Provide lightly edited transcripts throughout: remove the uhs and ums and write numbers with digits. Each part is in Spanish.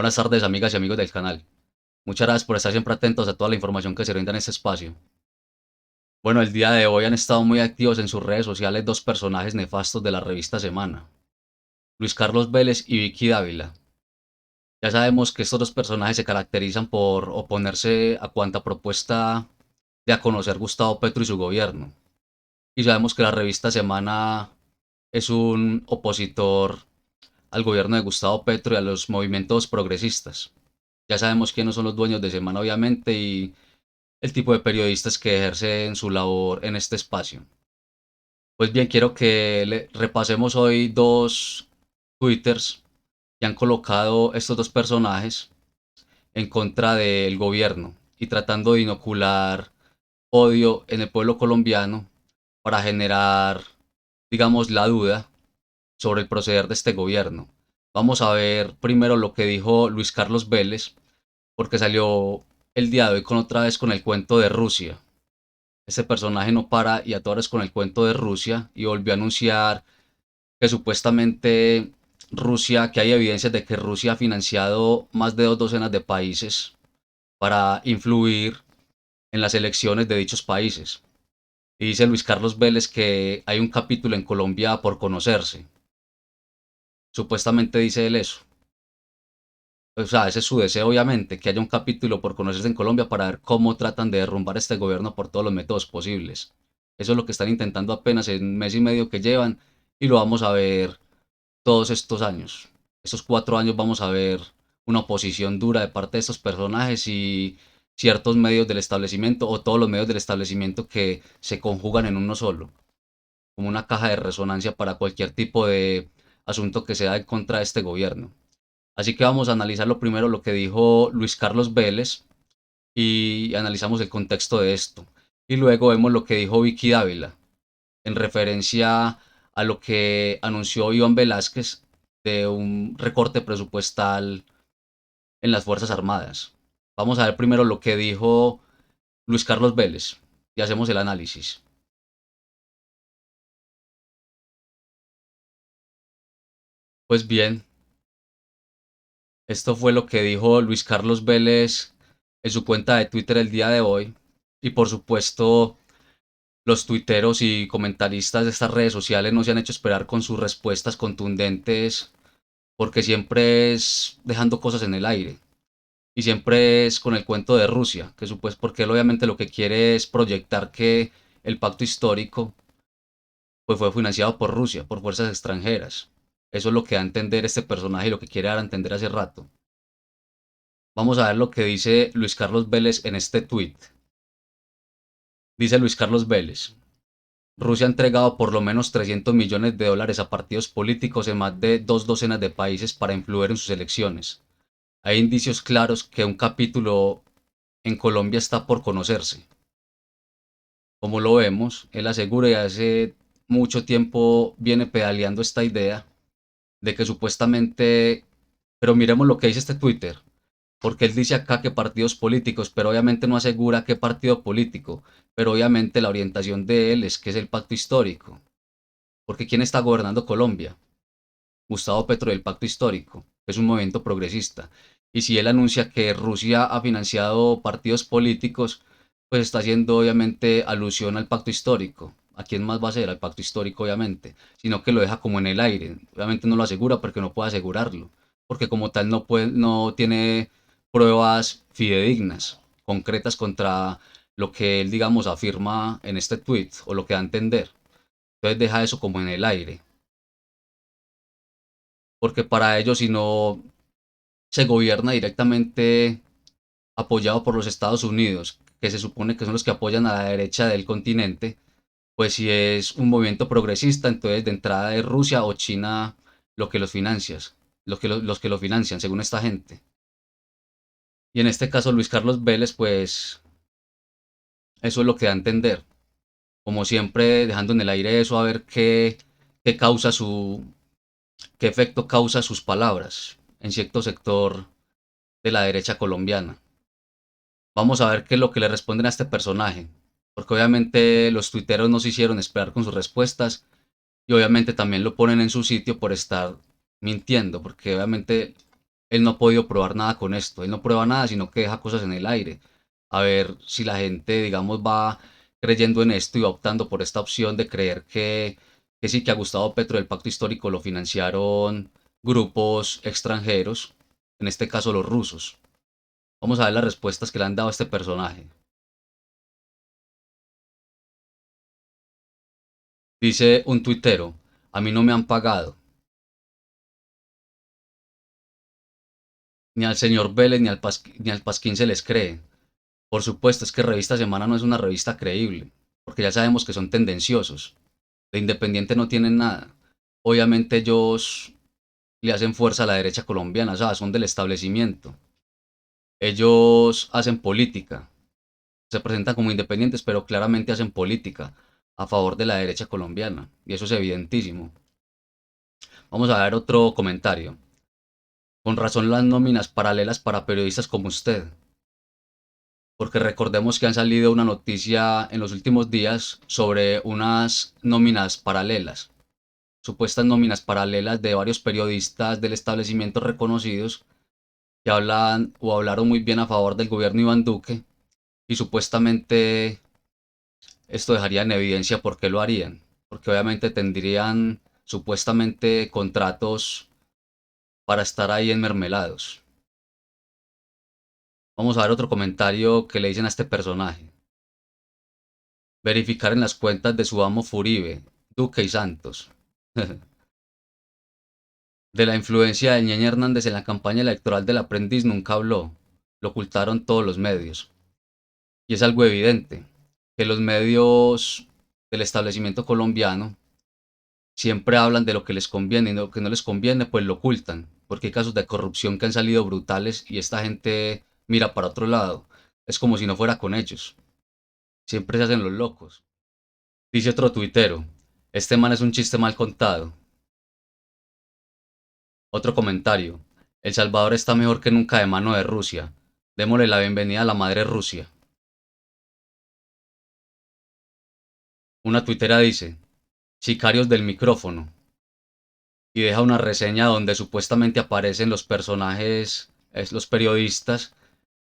Buenas tardes, amigas y amigos del canal. Muchas gracias por estar siempre atentos a toda la información que se brinda en este espacio. Bueno, el día de hoy han estado muy activos en sus redes sociales dos personajes nefastos de la revista Semana, Luis Carlos Vélez y Vicky Dávila. Ya sabemos que estos dos personajes se caracterizan por oponerse a cuanta propuesta de a conocer Gustavo Petro y su gobierno. Y sabemos que la revista Semana es un opositor al gobierno de Gustavo Petro y a los movimientos progresistas. Ya sabemos quiénes son los dueños de Semana, obviamente, y el tipo de periodistas que ejercen su labor en este espacio. Pues bien, quiero que repasemos hoy dos twitters que han colocado estos dos personajes en contra del gobierno y tratando de inocular odio en el pueblo colombiano para generar, digamos, la duda sobre el proceder de este gobierno. Vamos a ver primero lo que dijo Luis Carlos Vélez, porque salió el día de hoy con otra vez con el cuento de Rusia. Este personaje no para y a todas horas con el cuento de Rusia y volvió a anunciar que supuestamente Rusia, que hay evidencias de que Rusia ha financiado más de 2 docenas de países para influir en las elecciones de dichos países. Y dice Luis Carlos Vélez que hay un capítulo en Colombia por conocerse. Supuestamente dice él eso. O sea, ese es su deseo, obviamente, que haya un capítulo por conocerse en Colombia para ver cómo tratan de derrumbar este gobierno por todos los métodos posibles. Eso es lo que están intentando apenas en mes y medio que llevan y lo vamos a ver todos estos años. Estos 4 años vamos a ver una oposición dura de parte de estos personajes y ciertos medios del establecimiento o todos los medios del establecimiento que se conjugan en uno solo, como una caja de resonancia para cualquier tipo de asunto que sea en contra de este gobierno. Así que vamos a analizar lo primero lo que dijo Luis Carlos Vélez y analizamos el contexto de esto. Y luego vemos lo que dijo Vicky Dávila en referencia a lo que anunció Iván Velázquez de un recorte presupuestal en las Fuerzas Armadas. Vamos a ver primero lo que dijo Luis Carlos Vélez y hacemos el análisis. Pues bien, esto fue lo que dijo Luis Carlos Vélez en su cuenta de Twitter el día de hoy. Y por supuesto, los tuiteros y comentaristas de estas redes sociales no se han hecho esperar con sus respuestas contundentes porque siempre es dejando cosas en el aire y siempre es con el cuento de Rusia, que porque él obviamente lo que quiere es proyectar que el pacto histórico pues fue financiado por Rusia, por fuerzas extranjeras. Eso es lo que da a entender este personaje y lo que quiere dar a entender hace rato. Vamos a ver lo que dice Luis Carlos Vélez en este tweet. Dice Luis Carlos Vélez: Rusia ha entregado por lo menos 300 millones de dólares a partidos políticos en más de 2 docenas de países para influir en sus elecciones. Hay indicios claros que un capítulo en Colombia está por conocerse. Como lo vemos, él asegura y hace mucho tiempo viene pedaleando esta idea de que supuestamente, pero miremos lo que dice este Twitter, porque él dice acá que partidos políticos, pero obviamente no asegura qué partido político, pero obviamente la orientación de él es que es el pacto histórico, porque ¿quién está gobernando Colombia? Gustavo Petro del Pacto Histórico, que es un movimiento progresista. Y si él anuncia que Rusia ha financiado partidos políticos, pues está haciendo obviamente alusión al pacto histórico. ¿A quién más va a ser? Al pacto histórico, obviamente. Sino que lo deja como en el aire. Obviamente no lo asegura porque no puede asegurarlo. Porque como tal no tiene pruebas fidedignas, concretas contra lo que él, digamos, afirma en este tweet o lo que da a entender. Entonces deja eso como en el aire. Porque para ellos, si no se gobierna directamente apoyado por los Estados Unidos, que se supone que son los que apoyan a la derecha del continente, pues si es un movimiento progresista, entonces de entrada es Rusia o China lo que los financia, los que lo financian, según esta gente. Y en este caso Luis Carlos Vélez, pues eso es lo que da a entender. Como siempre, dejando en el aire eso a ver qué causa qué efecto causa sus palabras en cierto sector de la derecha colombiana. Vamos a ver qué es lo que le responden a este personaje, porque obviamente los tuiteros no se hicieron esperar con sus respuestas y obviamente también lo ponen en su sitio por estar mintiendo, porque obviamente él no ha podido probar nada con esto. Él no prueba nada, sino que deja cosas en el aire. A ver si la gente, digamos, va creyendo en esto y va optando por esta opción de creer que sí, que a Gustavo Petro del Pacto Histórico lo financiaron grupos extranjeros, en este caso los rusos. Vamos a ver las respuestas que le han dado a este personaje. Dice un tuitero, a mí no me han pagado, ni al señor Vélez ni al Pasquín se les cree. Por supuesto, es que Revista Semana no es una revista creíble, porque ya sabemos que son tendenciosos. De independiente no tienen nada. Obviamente ellos le hacen fuerza a la derecha colombiana, o sea, son del establecimiento. Ellos hacen política, se presentan como independientes, pero claramente hacen política a favor de la derecha colombiana, y eso es evidentísimo. Vamos a ver otro comentario. Con razón las nóminas paralelas para periodistas como usted, porque recordemos que han salido una noticia en los últimos días sobre unas nóminas paralelas, supuestas nóminas paralelas de varios periodistas del establecimiento reconocidos que hablan o hablaron muy bien a favor del gobierno Iván Duque y supuestamente esto dejaría en evidencia por qué lo harían, porque obviamente tendrían supuestamente contratos para estar ahí enmermelados. Vamos a ver otro comentario que le dicen a este personaje. Verificar en las cuentas de su amo Furibe, Duque y Santos. De la influencia de Ñeñe Hernández en la campaña electoral del aprendiz nunca habló, lo ocultaron todos los medios. Y es algo evidente, que los medios del establecimiento colombiano siempre hablan de lo que les conviene y lo que no les conviene, pues lo ocultan, porque hay casos de corrupción que han salido brutales y esta gente mira para otro lado. Es como si no fuera con ellos. Siempre se hacen los locos. Dice otro tuitero, este man es un chiste mal contado. Otro comentario, El Salvador está mejor que nunca de mano de Rusia. Démosle la bienvenida a la madre Rusia. Una tuitera dice, sicarios del micrófono, y deja una reseña donde supuestamente aparecen los personajes, los periodistas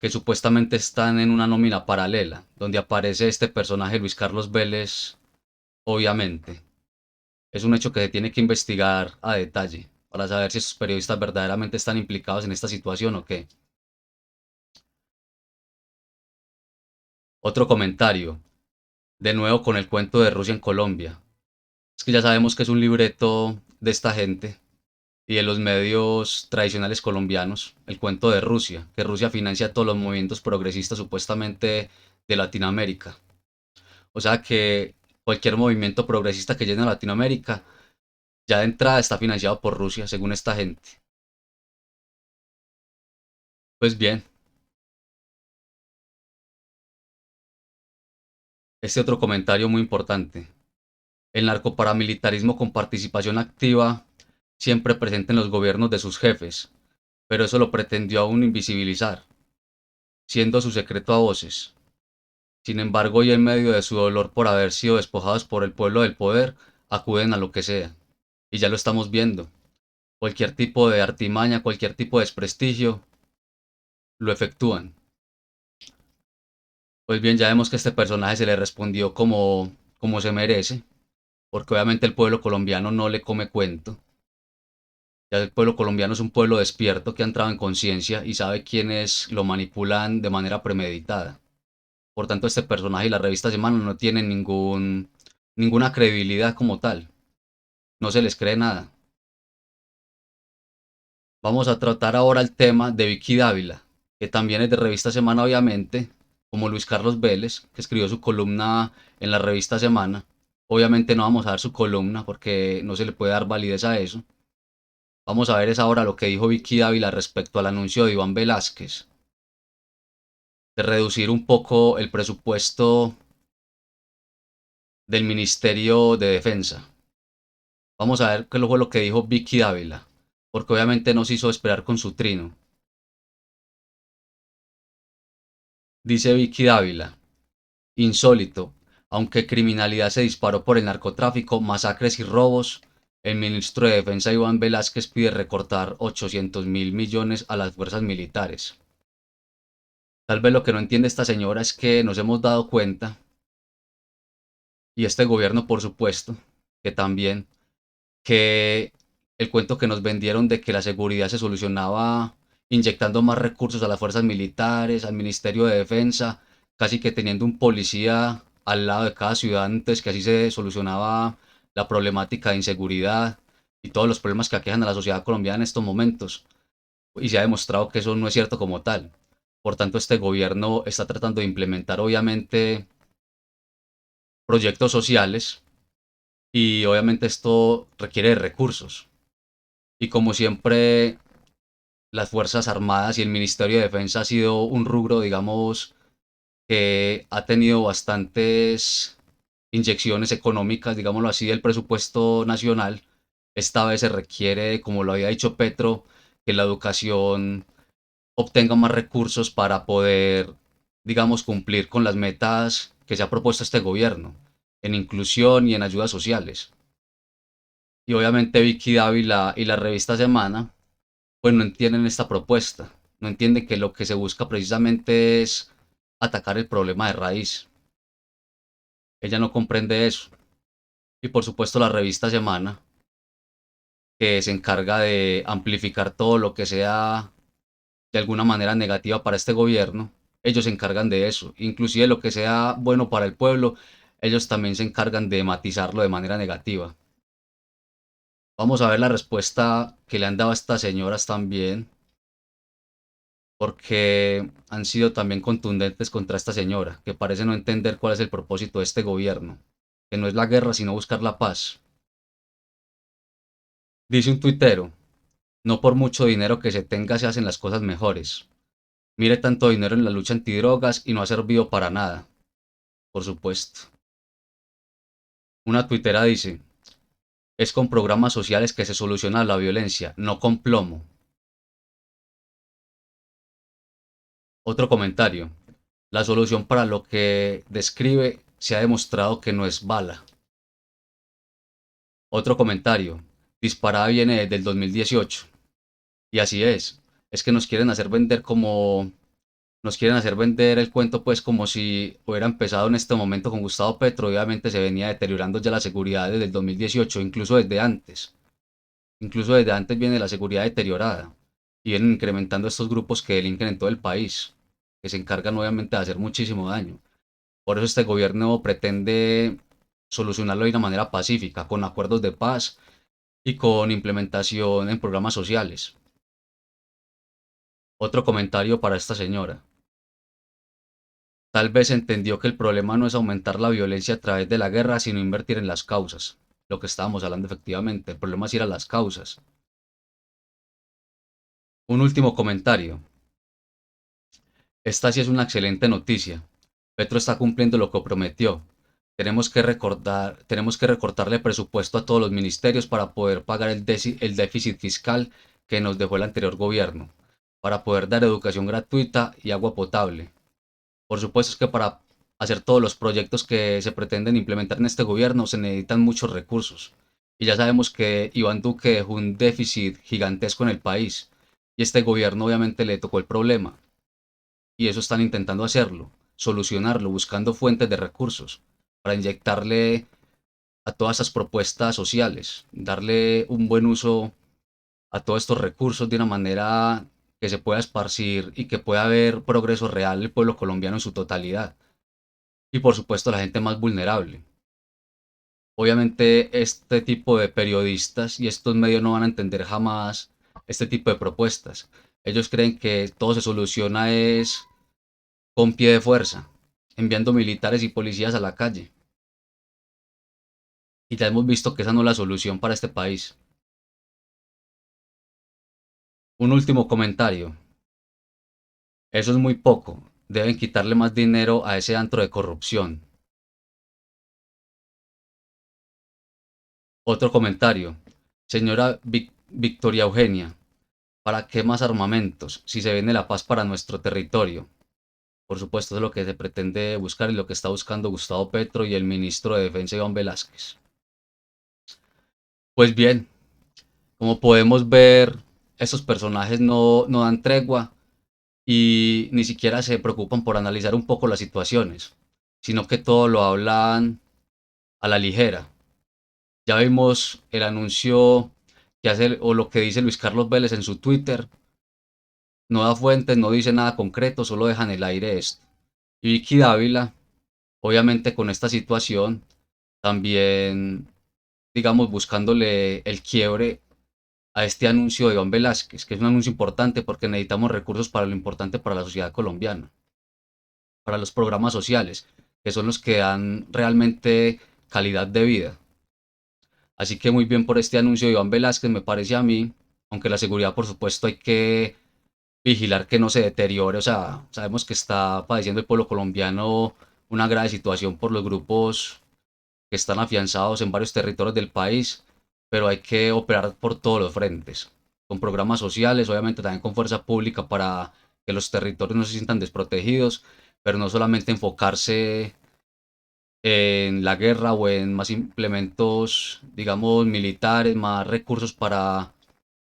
que supuestamente están en una nómina paralela, donde aparece este personaje Luis Carlos Vélez, obviamente. Es un hecho que se tiene que investigar a detalle para saber si esos periodistas verdaderamente están implicados en esta situación o qué. Otro comentario, de nuevo con el cuento de Rusia en Colombia. Es que ya sabemos que es un libreto de esta gente y de los medios tradicionales colombianos, el cuento de Rusia, que Rusia financia todos los movimientos progresistas supuestamente de Latinoamérica. O sea que cualquier movimiento progresista que llegue a Latinoamérica ya de entrada está financiado por Rusia, según esta gente. Pues bien, este otro comentario muy importante. El narcoparamilitarismo con participación activa siempre presente en los gobiernos de sus jefes, pero eso lo pretendió aún invisibilizar, siendo su secreto a voces. Sin embargo, y en medio de su dolor por haber sido despojados por el pueblo del poder, acuden a lo que sea. Y ya lo estamos viendo. Cualquier tipo de artimaña, cualquier tipo de desprestigio, lo efectúan. Pues bien, ya vemos que a este personaje se le respondió como se merece, porque obviamente el pueblo colombiano no le come cuento. Ya el pueblo colombiano es un pueblo despierto que ha entrado en conciencia y sabe quiénes lo manipulan de manera premeditada. Por tanto, este personaje y la revista Semana no tienen ninguna credibilidad como tal. No se les cree nada. Vamos a tratar ahora el tema de Vicky Dávila, que también es de revista Semana, obviamente, como Luis Carlos Vélez, que escribió su columna en la revista Semana. Obviamente no vamos a dar su columna porque no se le puede dar validez a eso. Vamos a ver es ahora lo que dijo Vicky Dávila respecto al anuncio de Iván Velázquez, de reducir un poco el presupuesto del Ministerio de Defensa. Vamos a ver qué fue lo que dijo Vicky Dávila, porque obviamente nos hizo esperar con su trino. Dice Vicky Dávila, insólito, aunque criminalidad se disparó por el narcotráfico, masacres y robos, El ministro de Defensa Iván Velásquez pide recortar 800.000 millones a las fuerzas militares. Tal vez lo que no entiende esta señora es que nos hemos dado cuenta, y este gobierno por supuesto, que también, que el cuento que nos vendieron de que la seguridad se solucionaba inyectando más recursos a las fuerzas militares, al Ministerio de Defensa, casi que teniendo un policía al lado de cada ciudadano, entonces que así se solucionaba la problemática de inseguridad y todos los problemas que aquejan a la sociedad colombiana en estos momentos. Y se ha demostrado que eso no es cierto como tal. Por tanto, este gobierno está tratando de implementar obviamente proyectos sociales y obviamente esto requiere de recursos. Y como siempre, las Fuerzas Armadas y el Ministerio de Defensa ha sido un rubro, digamos, que ha tenido bastantes inyecciones económicas, digámoslo así, del presupuesto nacional. Esta vez se requiere, como lo había dicho Petro, que la educación obtenga más recursos para poder, digamos, cumplir con las metas que se ha propuesto este gobierno en inclusión y en ayudas sociales. Y obviamente Vicky Dávila y la revista Semana pues no entienden esta propuesta, no entienden que lo que se busca precisamente es atacar el problema de raíz. Ella no comprende eso. Y por supuesto la revista Semana, que se encarga de amplificar todo lo que sea de alguna manera negativa para este gobierno, ellos se encargan de eso. Inclusive lo que sea bueno para el pueblo, ellos también se encargan de matizarlo de manera negativa. Vamos a ver la respuesta que le han dado a estas señoras también, porque han sido también contundentes contra esta señora, que parece no entender cuál es el propósito de este gobierno, que no es la guerra, sino buscar la paz. Dice un tuitero, no por mucho dinero que se tenga se hacen las cosas mejores. Mire tanto dinero en la lucha antidrogas y no ha servido para nada, por supuesto. Una tuitera dice, es con programas sociales que se soluciona la violencia, no con plomo. Otro comentario, la solución para lo que describe se ha demostrado que no es bala. Otro comentario, disparada viene desde el 2018. Y así es que nos quieren hacer vender como, nos quieren hacer vender el cuento pues como si hubiera empezado en este momento con Gustavo Petro. Obviamente se venía deteriorando ya la seguridad desde el 2018, incluso desde antes. Incluso desde antes viene la seguridad deteriorada y vienen incrementando estos grupos que delinquen en todo el país, que se encargan obviamente de hacer muchísimo daño. Por eso este gobierno pretende solucionarlo de una manera pacífica, con acuerdos de paz y con implementación en programas sociales. Otro comentario para esta señora. Tal vez entendió que el problema no es aumentar la violencia a través de la guerra, sino invertir en las causas. Lo que estábamos hablando efectivamente, el problema es ir a las causas. Un último comentario. Esta sí es una excelente noticia. Petro está cumpliendo lo que prometió. Tenemos que recortarle presupuesto a todos los ministerios para poder pagar el déficit fiscal que nos dejó el anterior gobierno, para poder dar educación gratuita y agua potable. Por supuesto es que para hacer todos los proyectos que se pretenden implementar en este gobierno se necesitan muchos recursos. Y ya sabemos que Iván Duque dejó un déficit gigantesco en el país. Y este gobierno obviamente le tocó el problema. Y eso están intentando hacerlo, solucionarlo, buscando fuentes de recursos para inyectarle a todas esas propuestas sociales, darle un buen uso a todos estos recursos de una manera que se pueda esparcir y que pueda haber progreso real del pueblo colombiano en su totalidad. Y por supuesto la gente más vulnerable. Obviamente este tipo de periodistas y estos medios no van a entender jamás este tipo de propuestas. Ellos creen que todo se soluciona es con pie de fuerza, enviando militares y policías a la calle. Y ya hemos visto que esa no es la solución para este país. Un último comentario. Eso es muy poco. Deben quitarle más dinero a ese antro de corrupción. Otro comentario. Señora Victoria Eugenia, ¿para qué más armamentos si se viene la paz para nuestro territorio? Por supuesto, es lo que se pretende buscar y lo que está buscando Gustavo Petro y el ministro de Defensa Iván Velásquez. Pues bien, como podemos ver, estos personajes no dan tregua y ni siquiera se preocupan por analizar un poco las situaciones, sino que todo lo hablan a la ligera. Ya vimos el anuncio que hace o lo que dice Luis Carlos Vélez en su Twitter. No da fuentes, no dice nada concreto, solo deja en el aire esto. Y Vicky Dávila, obviamente con esta situación, también, digamos, buscándole el quiebre a este anuncio de Iván Velázquez, que es un anuncio importante porque necesitamos recursos para lo importante para la sociedad colombiana, para los programas sociales, que son los que dan realmente calidad de vida. Así que muy bien por este anuncio de Iván Velázquez, me parece a mí, aunque la seguridad, por supuesto, hay que vigilar que no se deteriore. O sea, sabemos que está padeciendo el pueblo colombiano una grave situación por los grupos que están afianzados en varios territorios del país, pero hay que operar por todos los frentes, con programas sociales, obviamente también con fuerza pública para que los territorios no se sientan desprotegidos, pero no solamente enfocarse en la guerra o en más implementos, digamos, militares, más recursos para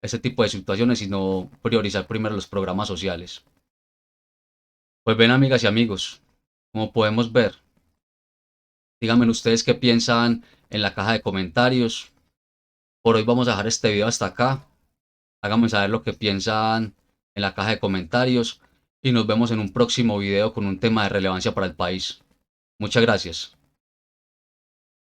ese tipo de situaciones, sino priorizar primero los programas sociales. Pues ven, amigas y amigos, como podemos ver, díganme ustedes qué piensan en la caja de comentarios. Por hoy vamos a dejar este video hasta acá. Háganme saber lo que piensan en la caja de comentarios y nos vemos en un próximo video con un tema de relevancia para el país. Muchas gracias.